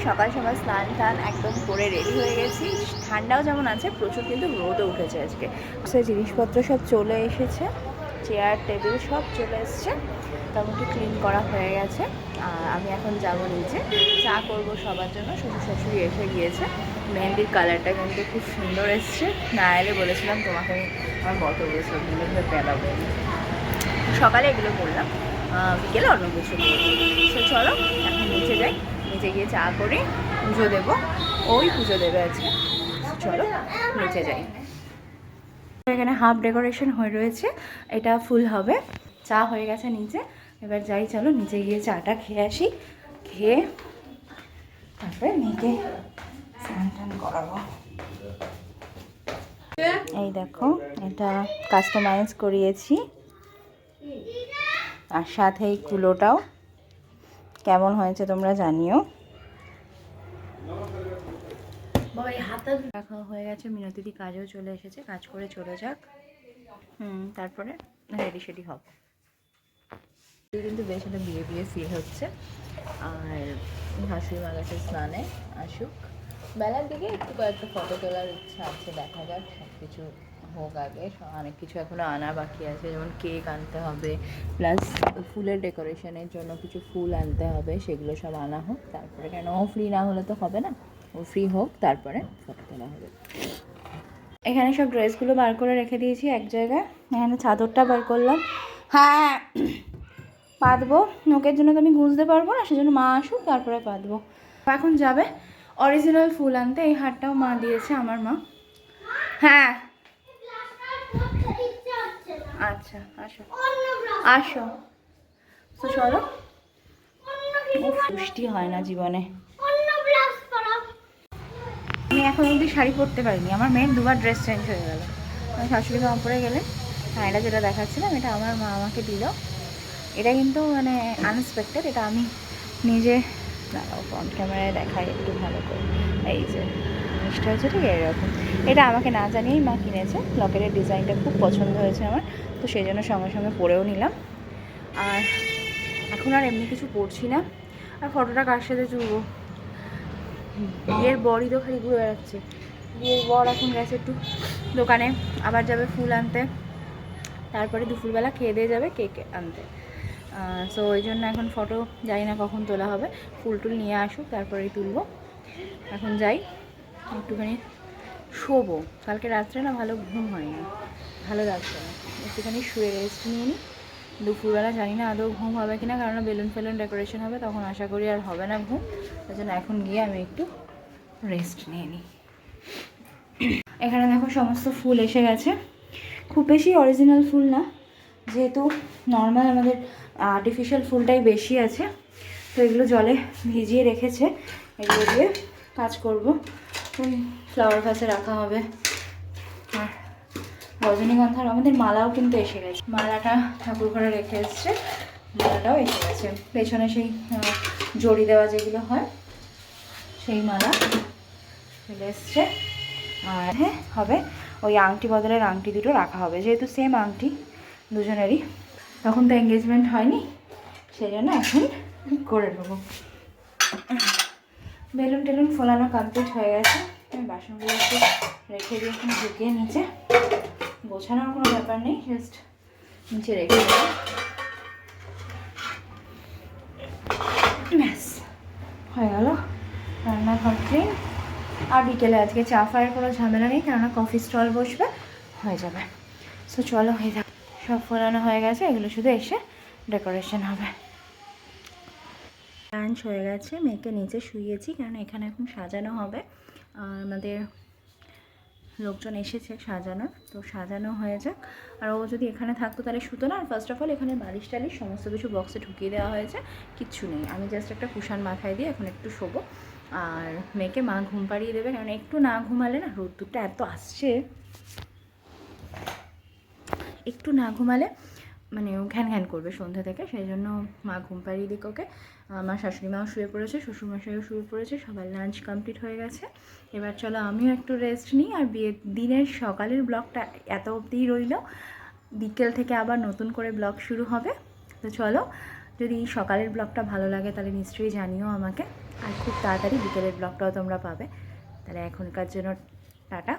সকাল সকাল স্নান টান একদম করে রেডি হয়ে গেছি। ঠান্ডাও যেমন আছে, প্রচুর কিন্তু রোদও উঠেছে আজকে। সে জিনিসপত্র সব চলে এসেছে, চেয়ার টেবিল সব চলে এসছে, মোটামুটি ক্লিন করা হয়ে গেছে। আর আমি এখন যাব নিচে, চা করব সবার জন্য। শ্বশুর শাশুড়ি এসে গিয়েছে। মেহেন্দির কালারটা কিন্তু খুব সুন্দর এসছে। না এলে বলেছিলাম তোমাকে, আমার বড় বলেছিল সুন্দরভাবে পেলাবো। সকালে এগুলো করলাম, বিকেলে অন্য কিছু করবো। তো চলো এখন নিচে যাই, নিচে গিয়ে চা করে পুজো দেবো। ওই পুজো দেবে আজকে। চলো নিচে যাই। এখানে হাফ ডেকোরেশন হয়ে রয়েছে, এটা ফুল হবে। চা হয়ে গেছে নিচে, এবার যাই চলো নিচে গিয়ে চাটা খেয়ে আসি। খেয়ে তারপরে মেয়েকে স্নান টান করাবো। এই দেখো, এটা কাস্টমাইজ করিয়েছি, আর সাথে এই কুলোটাও। কেমন হয়েছে তোমরা জানিও। দেখা হয়ে গেছে, মিনতিদি কাজেও চলে এসেছে, কাজ করে চলে যাক। তারপরে রেডি সেডি হব। কিন্তু বেশ একটা বিয়ে বিয়ে ফিল হচ্ছে। আর শাশুড়ি মা গেছে স্নানে, আসুক। বেলার দিকে একটু কয়েকটা ফটো তোলার ইচ্ছা আছে, দেখা যাক। সব কিছু হোক আগে, অনেক কিছু এখনও আনা বাকি আছে, যেমন কেক আনতে হবে, প্লাস ফুলের ডেকোরেশনের জন্য কিছু ফুল আনতে হবে, সেগুলো সব আনা হোক তারপরে। কেন ও ফ্রি না হলে তো হবে না, ও ফ্রি হোক তারপরে ফটো তোলা হবে। এখানে সব ড্রেসগুলো বার করে রেখে দিয়েছি এক জায়গায়। এখানে চাদরটা বার করলাম। হ্যাঁ, পাতবো। নোকের জন্য তো আমি গুঁজতে পারবো না, সেজন্য মা আসুক তারপরে পাতবো। এখন যাবে অরিজিনাল ফুল আনতে। এই হারটাও মা দিয়েছে, আমার মা। হ্যাঁ আচ্ছা, আসো আসো। তো চলো। পুষ্টি হয় না জীবনে। আমি এখন অবধি শাড়ি পরতে পারিনি, আমার মেয়ের দুবার ড্রেস চেঞ্জ হয়ে গেল। আমি শাশুড়ি মা পরে গেলেন। হ্যাঁ, এটা যেটা দেখাচ্ছিলাম, এটা আমার মা আমাকে দিল। এটা কিন্তু মানে আনএক্সপেক্টেড, এটা আমি নিজে দাঁড়াও ফ্রন্ট ক্যামেরায় দেখাই একটু ভালো করে। এই যে জিনিসটা হচ্ছে ঠিক এরকম, এটা আমাকে না জানিয়েই মা কিনেছে। লকেটের ডিজাইনটা খুব পছন্দ হয়েছে আমার, তো সেই জন্য সঙ্গে সঙ্গে পরেও নিলাম। আর এখন আর এমনি কিছু পরছি না। আর ফটোটা কার সাথে তুলবো? বিয়ের বরই তো খালি ঘুরে বেড়াচ্ছে। বিয়ের বর এখন গেছে একটু দোকানে, আবার যাবে ফুল আনতে, তারপরে দুপুরবেলা খেয়ে দিয়ে যাবে কেক আনতে। সো ওই জন্য এখন ফটো জানি না কখন তোলা হবে। ফুল টুল নিয়ে আসুক তারপরেই তুলবো। এখন যাই, একটুখানি শোবো। কালকে রাত্রে না ভালো ঘুম হয়নি, ভালো লাগছে না। একটুখানি শুয়ে রেস্ট নিয়ে নিই। দুপুরবেলা জানি না আদৌ ঘুম হবে কিনা, কারণ বেলুন ফেলুন ডেকোরেশন হবে, তখন আশা করি আর হবে না ঘুম। তাই জন্য এখন গিয়ে আমি একটু রেস্ট নিয়ে নিই। এখানে দেখো সমস্ত ফুল এসে গেছে। খুব বেশি অরিজিনাল ফুল না, যেহেতু নর্মাল আমাদের আর্টিফিশিয়াল ফুলটাই বেশি আছে, তো এগুলো জলে ভিজিয়ে রেখেছে। এগুলো দিয়ে কাজ করব। ওই ফ্লাওয়ার ভাসে রাখা হবে। আর রজনীগন্ধার আমাদের মালাও কিন্তু এসে গেছে। মালাটা ঠাকুর ঘরে রেখে এসছে, মালাটাও এসে গেছে। পেছনে সেই জড়ি দেওয়া যেগুলো হয়, সেই মালা চলে এসছে। আর হ্যাঁ হবে, ওই আংটি বদলের আংটি দুটো রাখা হবে, যেহেতু সেম আংটি দুজনেরই। তখন তো এঙ্গেজমেন্ট হয়নি, সেই জন্য এখন করে নেবো। বেলুন টেলুন ফোলানো কমপ্লিট হয়ে গেছে। আমি বাসনগুলো একটু রেখে দিয়ে এখন ঢুকিয়ে নিচে, গোছানোর কোনো ব্যাপার নেই, জাস্ট নিচে রেখে দেবো। ব্যাস হয়ে গেল রান্নাঘর ক্লিন। আর বিকেলে আজকে চা ফায়ের কোনো ঝামেলা নেই, কেননা কফি স্টল বসবে, হয়ে যাবে। সো চলো, হয়ে যাবে। সব ফোলানো হয়ে গেছে, এগুলো শুধু এসে ডেকোরেশন হবে। লাঞ্চ হয়ে গেছে, মেয়েকে নিচে শুইয়েছি, কারণ এখানে এখন সাজানো হবে। আমাদের লোকজন এসেছে সাজানোর, তো সাজানো হয়ে যাক। আর ও যদি এখানে থাকতো তাহলে শুতো না। আর ফার্স্ট অফ অল এখানে বালিশ টালিশ সমস্ত কিছু বক্সে ঢুকিয়ে দেওয়া হয়েছে, কিচ্ছু নেই। আমি জাস্ট একটা কুশান মাথায় দিয়ে এখন একটু শোবো। আর মেয়েকে মা ঘুম পাড়িয়ে দেবে, কারণ একটু না ঘুমালে না, রোদ্দুরটা এত আসছে, একটু না ঘুমালে মানে ঘ্যান ঘ্যান করবে সন্ধ্যা থেকে। সেই জন্য মা ঘুম পাড়িয়ে দিক ওকে। আমার শাশুড়ি মাও শুয়ে পড়েছে, শ্বশুরমশাইও শুয়ে পড়েছে, সবার লাঞ্চ কমপ্লিট হয়ে গেছে। এবার চলো আমিও একটু রেস্ট নিই। আর বিয়ের দিনের সকালের ব্লগটা এত অবধিই রইল, বিকেল থেকে আবার নতুন করে ব্লগ শুরু হবে। তো চলো, যদি সকালের ব্লগটা ভালো লাগে তাহলে নিশ্চয়ই জানিও আমাকে। আর খুব তাড়াতাড়ি বিকেলের ব্লগটাও তোমরা পাবে। তাহলে এখনকার জন্য টাটা।